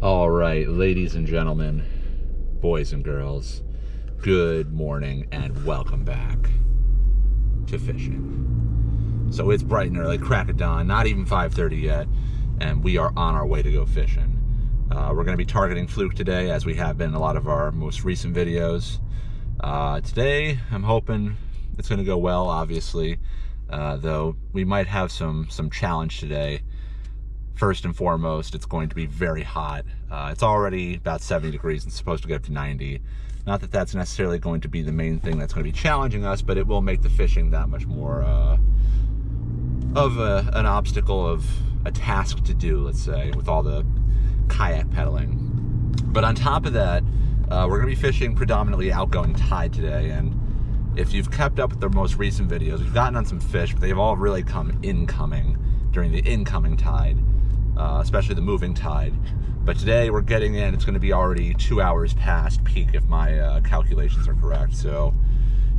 All right, ladies and gentlemen, boys and girls, good morning and welcome back to fishing. So it's bright and early, crack of dawn, not even 5:30 yet, and we are on our way to go fishing. We're going to be targeting Fluke today, as we have been in a lot of our most recent videos. Today, I'm hoping it's going to go well, obviously, though we might have some challenge today. First and foremost, it's going to be very hot. It's already about 70 degrees and it's supposed to get up to 90. Not that that's necessarily going to be the main thing that's going to be challenging us, but it will make the fishing that much more of an obstacle, of a task to do, let's say, with all the kayak pedaling. But on top of that, we're going to be fishing predominantly outgoing tide today, and if you've kept up with the most recent videos, we've gotten on some fish, but they've all really come incoming during the incoming tide. Especially the moving tide. But today we're getting in, it's going to be already 2 hours past peak if my calculations are correct. So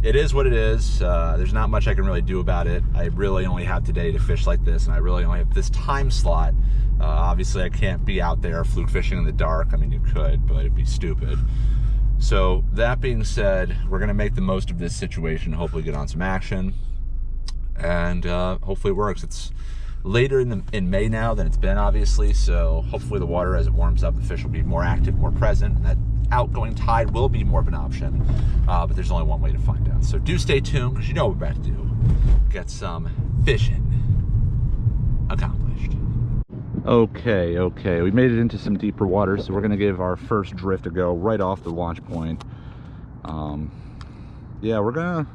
it is what it is. There's not much I can really do about it. I really only have today to fish like this, and I really only have this time slot. Obviously I can't be out there fluke fishing in the dark. I mean, you could, but it'd be stupid. So that being said, we're going to make the most of this situation, hopefully get on some action, and hopefully it works. It's later in May now than it's been, obviously, so hopefully the water, as it warms up, the fish will be more active, more present, and that outgoing tide will be more of an option, but there's only one way to find out. So do stay tuned, because you know what we're about to do. Get some fishing accomplished. Okay, we made it into some deeper water, so we're going to give our first drift a go right off the launch point. Yeah, we're going to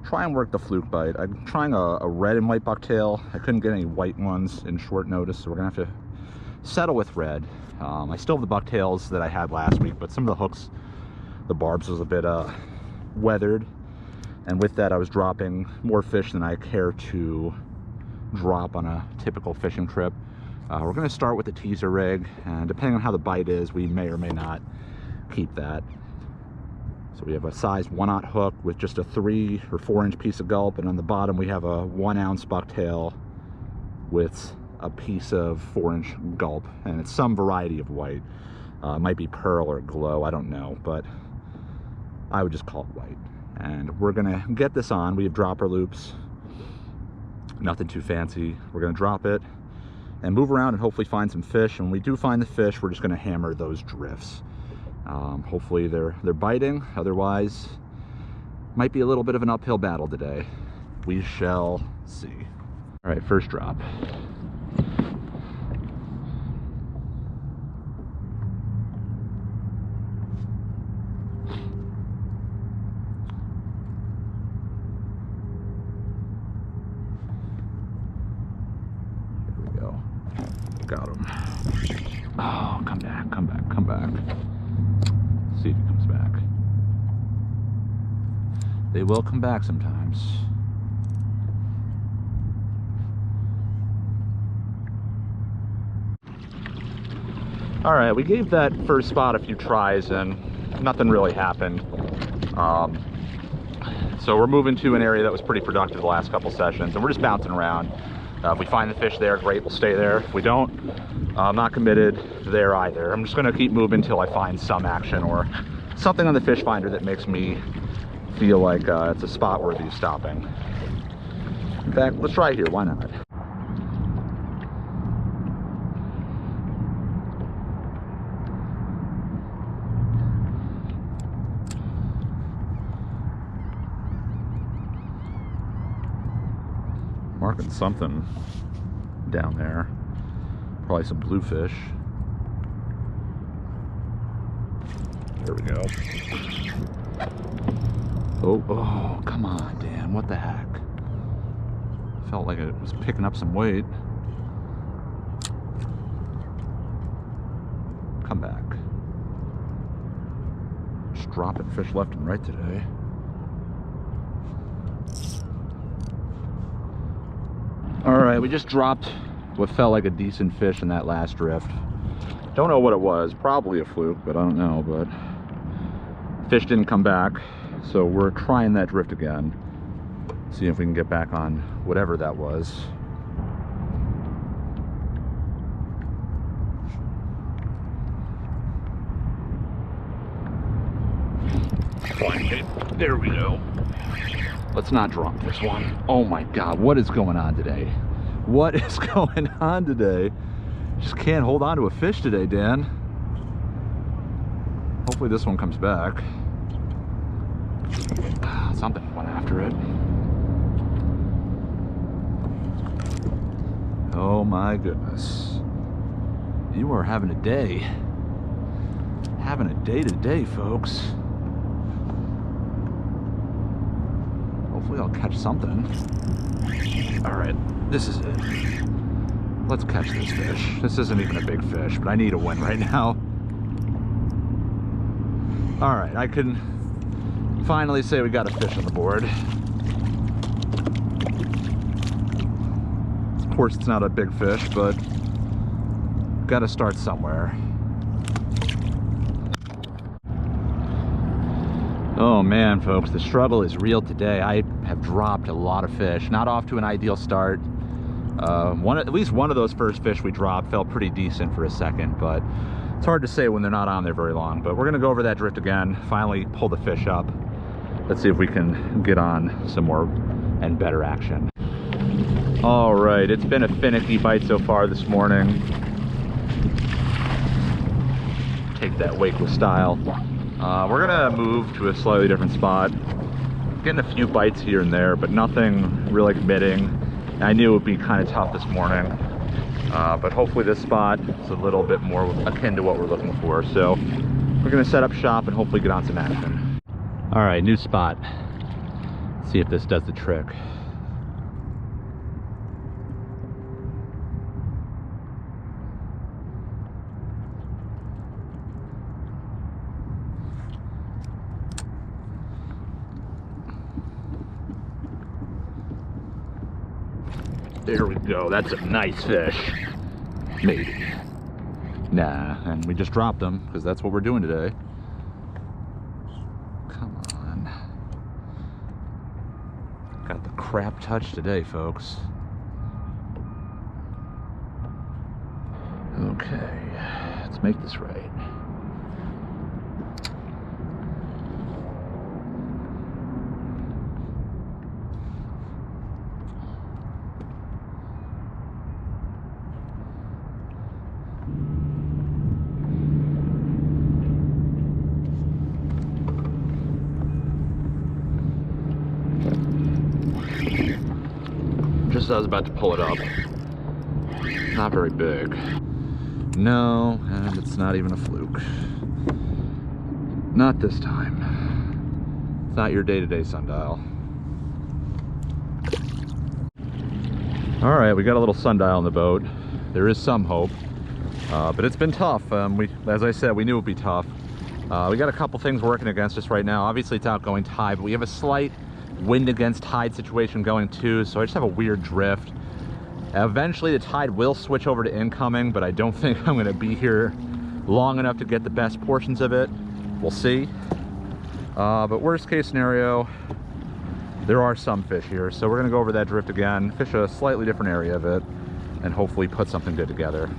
try and work the fluke bite. I'm trying a red and white bucktail. I couldn't get any white ones in short notice, so we're gonna have to settle with red. I still have the bucktails that I had last week, but some of the hooks, the barbs was a bit weathered, and with that I was dropping more fish than I care to drop on a typical fishing trip. We're gonna start with the teaser rig, and depending on how the bite is, we may or may not keep that. So we have a size 1/0 hook with just a 3 or 4 inch piece of gulp, and on the bottom we have a 1 ounce bucktail with a piece of 4 inch gulp, and it's some variety of white. It might be pearl or glow, I don't know, but I would just call it white. And we're gonna get this on. We have dropper loops, nothing too fancy. We're gonna drop it and move around and hopefully find some fish. And when we do find the fish, we're just gonna hammer those drifts. Hopefully they're biting, otherwise might be a little bit of an uphill battle today. We shall see. All right, first drop. Here we go. Got him. Oh, come back, come back, come back. See if he comes back. They will come back sometimes. All right, we gave that first spot a few tries and nothing really happened. So we're moving to an area that was pretty productive the last couple sessions, and we're just bouncing around. If we find the fish there, great, we'll stay there. If we don't, I'm not committed there either. I'm just gonna keep moving until I find some action or something on the fish finder that makes me feel like it's a spot worthy of stopping. In fact, let's try here, why not? Marking something down there. Probably some bluefish. There we go. Oh, come on, Dan. What the heck? Felt like it was picking up some weight. Come back. Just dropping fish left and right today. All right, we just dropped what felt like a decent fish in that last drift. Don't know what it was, probably a fluke, but I don't know. But fish didn't come back, so we're trying that drift again. See if we can get back on whatever that was. There we go. Let's not drop this one. Oh my God, what is going on today? What is going on today? Just can't hold on to a fish today, Dan. Hopefully this one comes back. Something went after it. Oh my goodness. You are having a day. Having a day today, folks. Hopefully I'll catch something. All right, this is it. Let's catch this fish. This isn't even a big fish, but I need a win right now. All right, I can finally say we got a fish on the board. Of course, it's not a big fish, but got to start somewhere. Oh man, folks, the struggle is real today. I have dropped a lot of fish. Not off to an ideal start. At least one of those first fish we dropped felt pretty decent for a second, but it's hard to say when they're not on there very long. But we're gonna go over that drift again, finally pull the fish up. Let's see if we can get on some more and better action. All right, it's been a finicky bite so far this morning. Take that wake with style. We're gonna move to a slightly different spot. Getting a few bites here and there, but nothing really committing. I knew it would be kind of tough this morning, but hopefully this spot is a little bit more akin to what we're looking for. So we're gonna set up shop and hopefully get on some action. All right, new spot. Let's see if this does the trick. There we go, that's a nice fish. Maybe. Nah, and we just dropped them because that's what we're doing today. Come on. Got the crap touch today, folks. Okay, let's make this right. Just as I was about to pull it up. Not very big. No, and it's not even a fluke. Not this time. It's not your day-to-day sundial. All right, we got a little sundial in the boat. There is some hope, but it's been tough. As I said, we knew it would be tough. We got a couple things working against us right now. Obviously, it's outgoing tide, but we have a slight wind against tide situation going too, so I just have a weird drift. Eventually the tide will switch over to incoming, but I don't think I'm going to be here long enough to get the best portions of it. We'll see. But worst case scenario, there are some fish here, so we're going to go over that drift again, fish a slightly different area of it, and hopefully put something good together.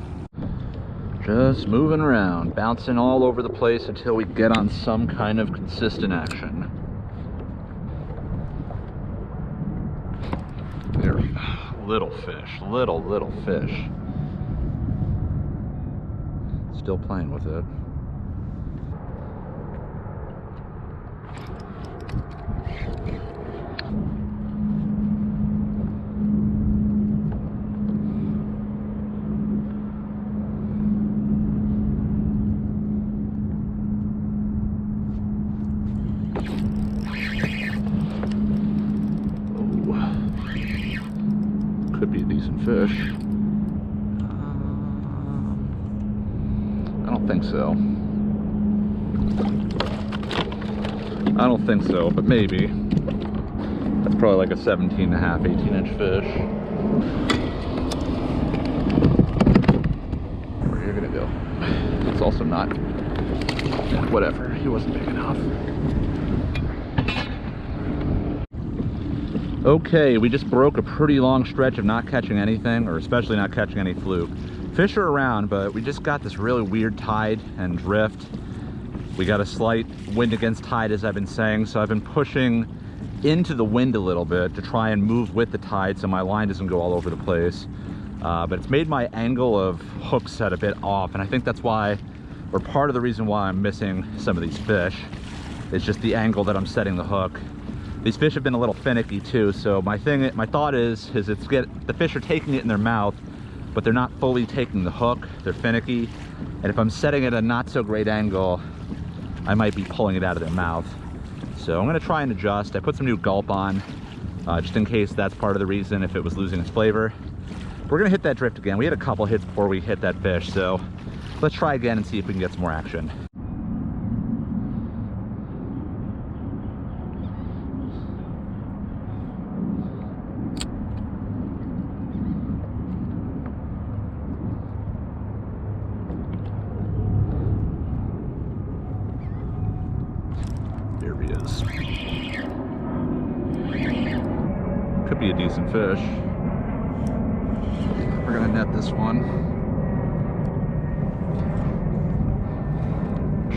Just moving around, bouncing all over the place until we get on some kind of consistent action. There we go. Little fish, little fish. Still playing with it. Could be a decent fish. I don't think so. I don't think so, but maybe. That's probably like a 17.5, 18-inch fish. Where you're gonna go. It's also not. Yeah, whatever. He wasn't big enough. Okay, we just broke a pretty long stretch of not catching anything, or especially not catching any fluke. Fish are around, but we just got this really weird tide and drift. We got a slight wind against tide, as I've been saying, so I've been pushing into the wind a little bit to try and move with the tide so my line doesn't go all over the place. But it's made my angle of hook set a bit off, and I think that's why, or part of the reason why I'm missing some of these fish. It's just the angle that I'm setting the hook. These fish have been a little finicky too, so my thought is the fish are taking it in their mouth, but they're not fully taking the hook. They're finicky, and if I'm setting it at a not so great angle, I might be pulling it out of their mouth. So I'm gonna try and adjust. I put some new gulp on, just in case that's part of the reason, if it was losing its flavor. We're gonna hit that drift again. We had a couple hits before we hit that fish, so let's try again and see if we can get some more action. There he is. Could be a decent fish. We're gonna net this one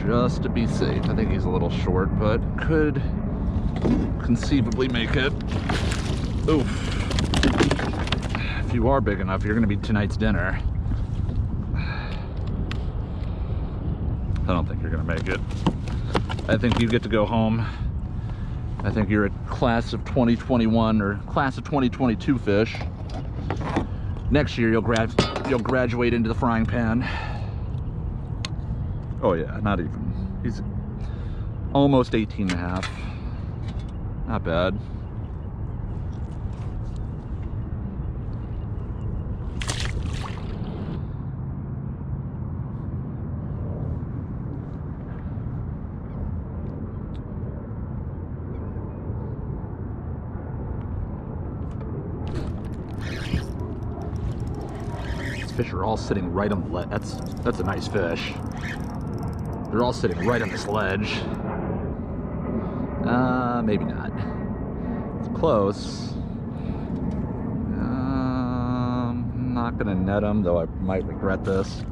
just to be safe. I think he's a little short, but could conceivably make it. Oof. If you are big enough, you're gonna be tonight's dinner. I don't think you're gonna make it. I think you get to go home. I think you're a class of 2021 or class of 2022 fish. Next year you'll graduate into the frying pan. Oh yeah, not even. He's almost 18 and a half. Not bad. Fish are all sitting right on the ledge. That's a nice fish. They're all sitting right on this ledge. Maybe not. It's close. I'm not gonna net them, though I might regret this.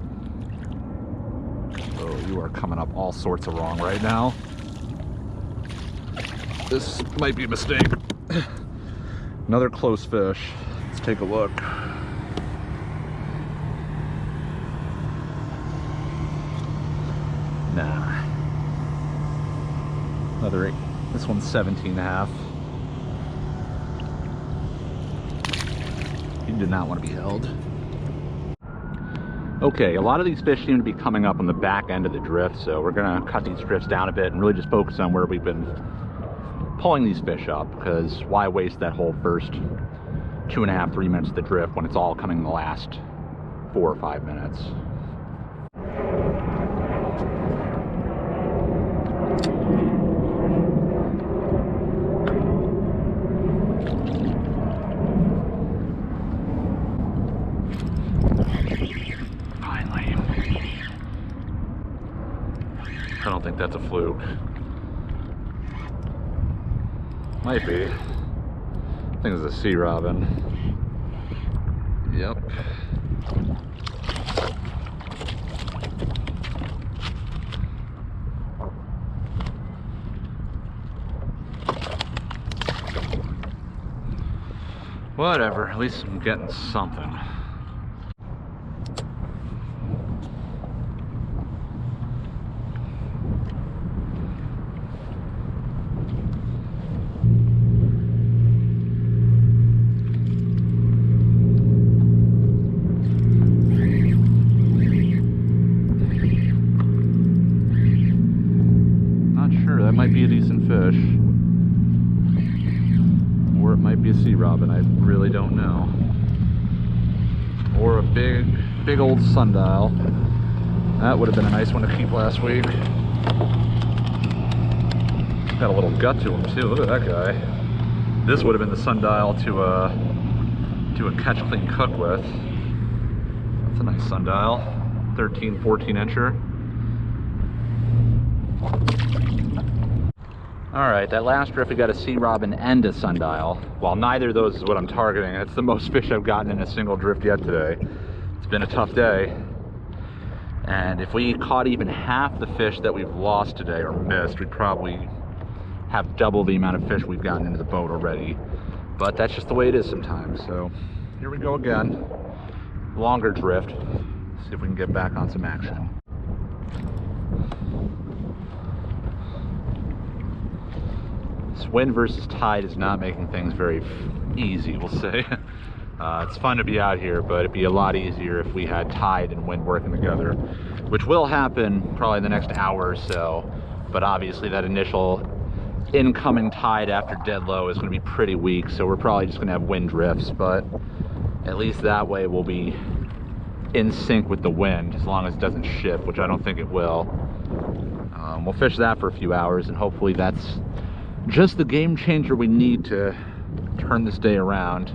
Oh, you are coming up all sorts of wrong right now. This might be a mistake. Another close fish. Let's take a look. Nah. Another 8. This one's 17 and a half. He did not want to be held. Okay, a lot of these fish seem to be coming up on the back end of the drift, so we're gonna cut these drifts down a bit and really just focus on where we've been pulling these fish up, because why waste that whole first 2.5, 3 minutes of the drift when it's all coming in the last 4 or 5 minutes. I don't think that's a fluke. Might be. I think it's a sea robin. Yep. Whatever, at least I'm getting something. That might be a decent fish, or it might be a sea robin. I really don't know. Or a big old sundial. That would have been a nice one to keep last week. Got a little gut to him too. Look at that guy. This would have been the sundial to a catch, clean, cook with. That's a nice sundial. 13, 14 incher. Alright, that last drift we got a sea robin and a sundial. While neither of those is what I'm targeting, it's the most fish I've gotten in a single drift yet today. It's been a tough day. And if we caught even half the fish that we've lost today or missed, we'd probably have double the amount of fish we've gotten into the boat already. But that's just the way it is sometimes. So here we go again. Longer drift. See if we can get back on some action. This wind versus tide is not making things very easy, we'll say. It's fun to be out here, but it'd be a lot easier if we had tide and wind working together, which will happen probably in the next hour or so. But obviously that initial incoming tide after dead low is going to be pretty weak, so we're probably just going to have wind drifts, but at least that way we'll be in sync with the wind as long as it doesn't shift, which I don't think it will. We'll fish that for a few hours, and hopefully that's just the game changer we need to turn this day around.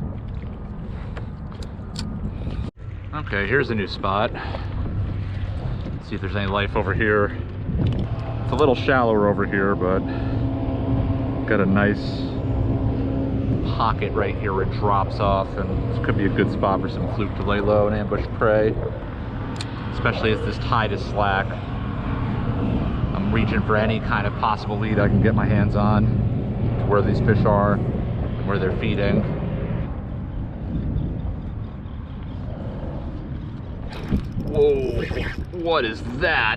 Okay, here's a new spot. Let's see if there's any life over here. It's a little shallower over here, but got a nice pocket right here where it drops off, and this could be a good spot for some fluke to lay low and ambush prey, especially as this tide is slack. I'm reaching for any kind of possible lead I can get my hands on to where these fish are and where they're feeding. Whoa, what is that?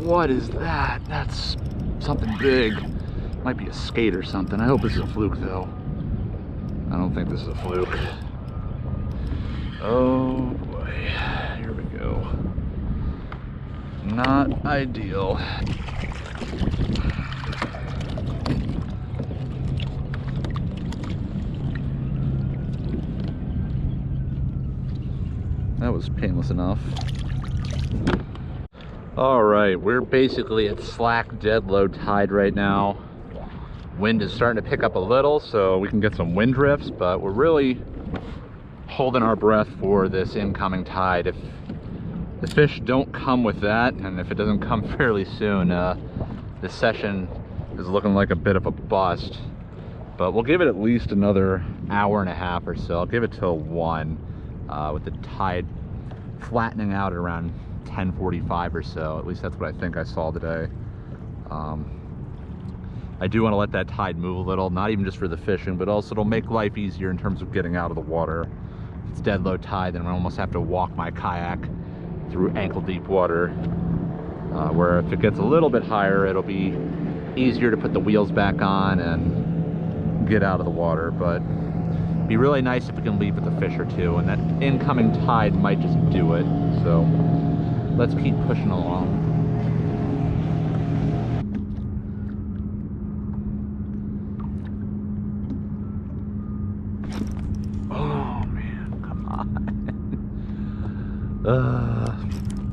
What is that? That's something big. Might be a skate or something. I hope this is a fluke though. I don't think this is a fluke. Oh boy, here we go. Not ideal. That was painless enough. All right, we're basically at slack dead low tide right now. Wind is starting to pick up a little, so we can get some wind drifts, but we're really holding our breath for this incoming tide. If the fish don't come with that, and if it doesn't come fairly soon, this session is looking like a bit of a bust. But we'll give it at least another hour and a half or so. I'll give it till 1, with the tide flattening out at around 10:45 or so. At least that's what I think I saw today. I do want to let that tide move a little, not even just for the fishing, but also it'll make life easier in terms of getting out of the water. If it's dead low tide, then I almost have to walk my kayak through ankle deep water, where if it gets a little bit higher, it'll be easier to put the wheels back on and get out of the water. But it'd be really nice if we can leave with a fish or two, and that incoming tide might just do it. So let's keep pushing along.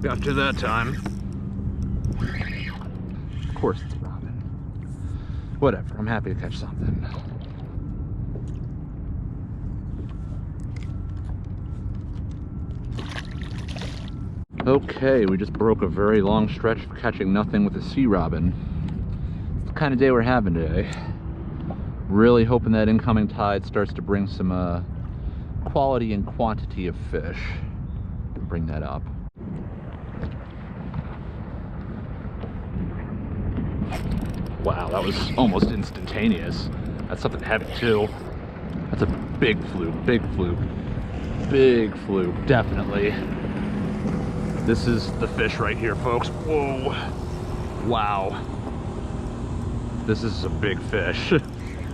Got to that time. Of course it's a robin. Whatever, I'm happy to catch something. Okay, we just broke a very long stretch of catching nothing with a sea robin. It's the kind of day we're having today. Really hoping that incoming tide starts to bring some quality and quantity of fish. Bring that up. Wow, that was almost instantaneous. That's something heavy too. That's a big fluke, big fluke, big fluke, definitely. This is the fish right here, folks. Whoa, wow. This is a big fish.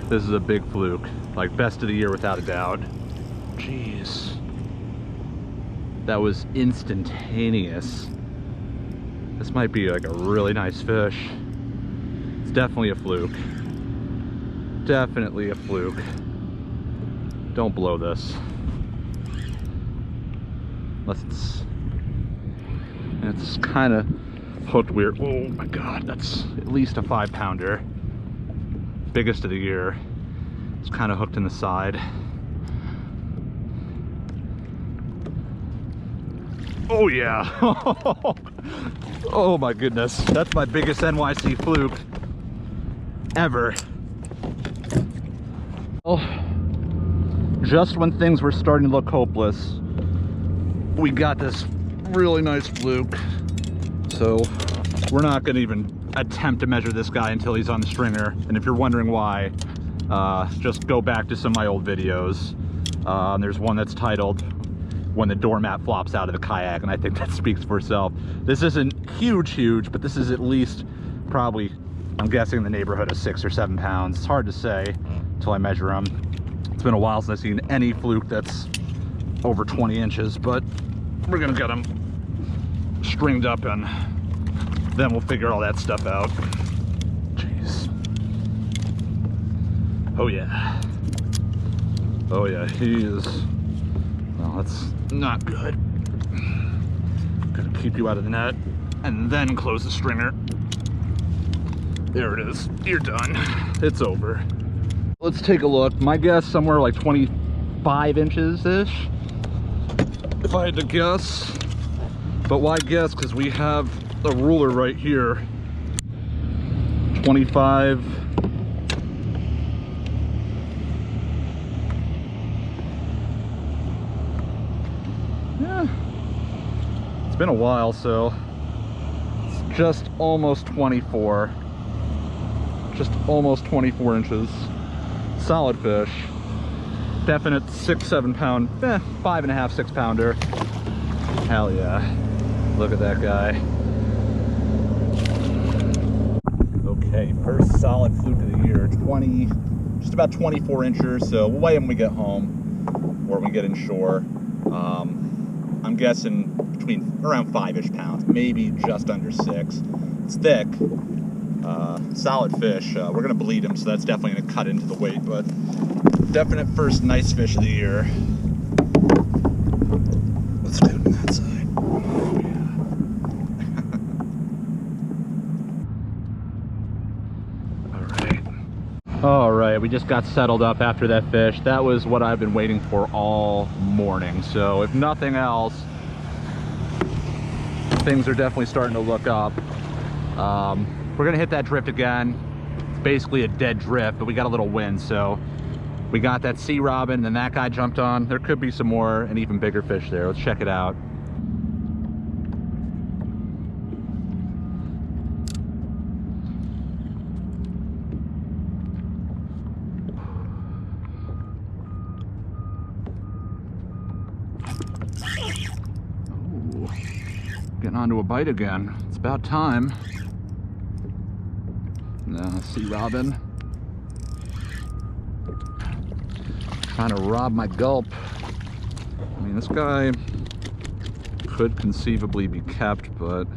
This is a big fluke, like best of the year without a doubt. Jeez. That was instantaneous. This might be like a really nice fish. It's definitely a fluke. Definitely a fluke. Don't blow this. Unless it's kind of hooked weird. Oh my God, that's at least a 5-pounder. Biggest of the year. It's kind of hooked in the side. Oh yeah. Oh my goodness. That's my biggest NYC fluke ever. Well, just when things were starting to look hopeless, we got this really nice fluke. So we're not gonna even attempt to measure this guy until he's on the stringer. And if you're wondering why, just go back to some of my old videos. There's one that's titled "When the Doormat Flops Out of the Kayak," and I think that speaks for itself. This isn't huge, but this is at least probably, I'm guessing, in the neighborhood of 6 or 7 pounds. It's hard to say until I measure them. It's been a while since I've seen any fluke that's over 20 inches, but we're gonna get them stringed up and then we'll figure all that stuff out. Jeez. Oh yeah. Oh yeah, he is. Well, that's not good. Gotta keep you out of the net and then close the stringer. There it is. You're done. It's over. Let's take a look. My guess, somewhere like 25 inches-ish, if I had to guess. But why guess? Because we have a ruler right here. 25. Yeah. It's been a while, so it's just almost 24. Just almost 24 inches. Solid fish. Definite 6-7 pound, 5.5, 6 pounder. Hell yeah. Look at that guy. Okay, first solid fluke of the year. 20, just about 24 inches. So we'll weigh him when we get home or when we get inshore. I'm guessing around 5-ish pounds, maybe just under 6. It's thick. Solid fish. We're gonna bleed him, so that's definitely gonna cut into the weight, but definite first nice fish of the year. Let's do it on that side. Oh, yeah. All right, we just got settled up after that fish. That was what I've been waiting for all morning. So if nothing else, things are definitely starting to look up. We're gonna hit that drift again. It's basically a dead drift, but we got a little wind, so we got that sea robin, and that guy jumped on. There could be some more and even bigger fish there. Let's check it out. Ooh, getting onto a bite again. It's about time. Sea robin. Trying to rob my gulp. I mean, this guy could conceivably be kept, but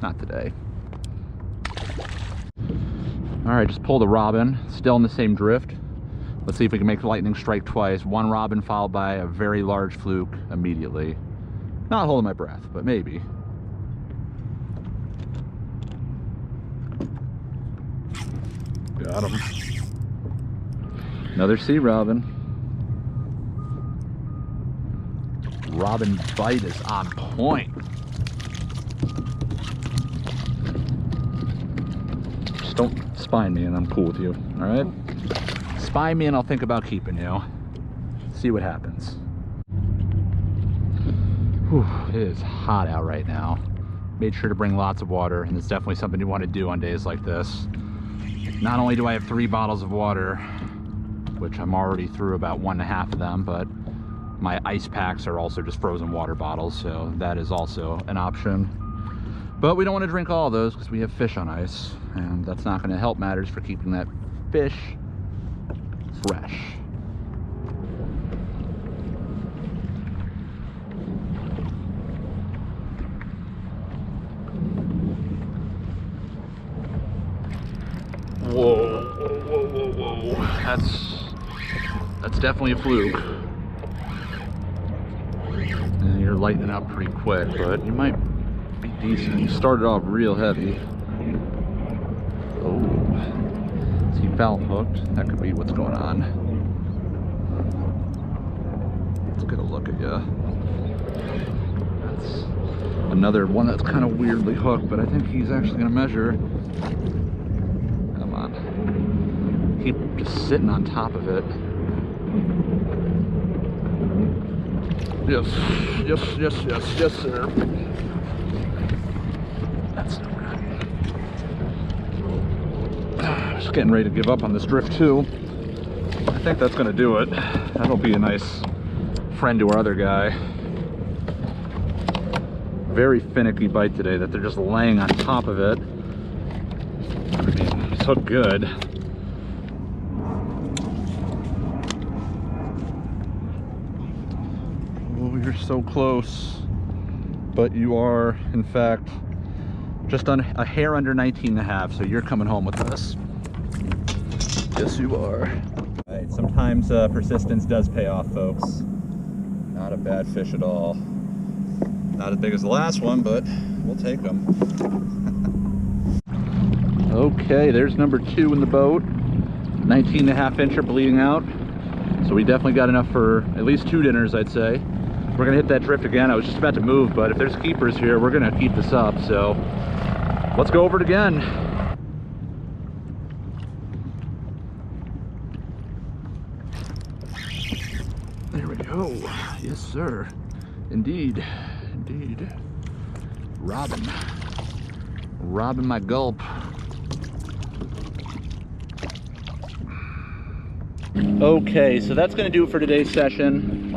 not today. All right, just pull the robin. Still in the same drift. Let's see if we can make the lightning strike twice. One robin followed by a very large fluke immediately. Not holding my breath, but maybe. Got him. Another sea robin. Robin bite is on point. Just don't spine me and I'm cool with you, all right? Spine me and I'll think about keeping you. See what happens. Whew, it is hot out right now. Made sure to bring lots of water, and it's definitely something you want to do on days like this. Not only do I have 3 bottles of water, which I'm already through about 1.5 of them, but my ice packs are also just frozen water bottles, so that is also an option. But we don't want to drink all of those because we have fish on ice, and that's not going to help matters for keeping that fish fresh. Whoa, whoa, whoa, whoa, whoa. That's definitely a fluke. And you're lightening up pretty quick, but you might be decent. You started off real heavy. Oh, is he foul hooked? That could be what's going on. Let's get a look at you. That's another one that's kind of weirdly hooked, but I think he's actually going to measure. Keep just sitting on top of it. Yes, yes, yes, yes, yes, sir. That's no good. Just getting ready to give up on this drift too. I think that's gonna do it. That'll be a nice friend to our other guy. Very finicky bite today that they're just laying on top of it. I mean, he's hooked good. Oh, you're so close. But you are, in fact, just on a hair under 19.5, so you're coming home with us. Yes, you are. All right, sometimes persistence does pay off, folks. Not a bad fish at all. Not as big as the last one, but we'll take them. Okay, there's number 2 in the boat. 19.5 incher bleeding out. So we definitely got enough for at least 2 dinners, I'd say. We're gonna hit that drift again. I was just about to move, but if there's keepers here, we're gonna keep this up. So let's go over it again. There we go. Yes, sir. Indeed. Indeed. Robbing my gulp. Okay, so that's going to do it for today's session.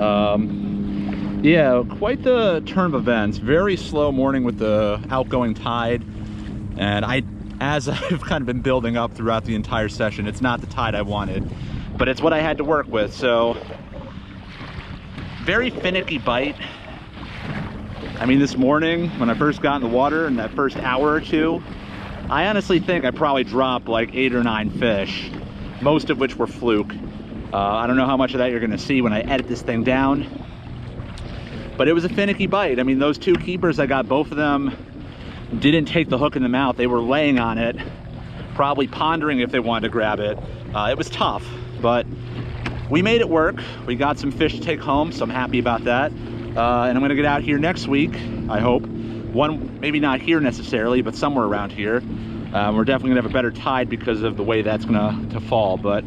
Yeah, quite the turn of events. Very slow morning with the outgoing tide, and as I've kind of been building up throughout the entire session, it's not the tide I wanted, but it's what I had to work with. So very finicky bite. I mean, this morning when I first got in the water in that first hour or two, I honestly think I probably dropped like 8 or 9 fish, most of which were fluke. I don't know how much of that you're gonna see when I edit this thing down, but it was a finicky bite. I mean, those 2 keepers, I got both of them, didn't take the hook in the mouth. They were laying on it, probably pondering if they wanted to grab it. It was tough, but we made it work. We got some fish to take home, so I'm happy about that. And I'm gonna get out here next week, I hope. One, maybe not here necessarily, but somewhere around here. We're definitely gonna have a better tide because of the way that's gonna fall. But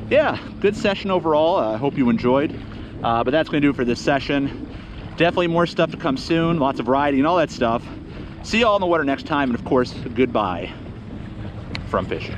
yeah, good session overall. I hope you enjoyed. But that's gonna do it for this session. Definitely more stuff to come soon, lots of variety and all that stuff. See you all in the water next time, and of course, goodbye from Fishin.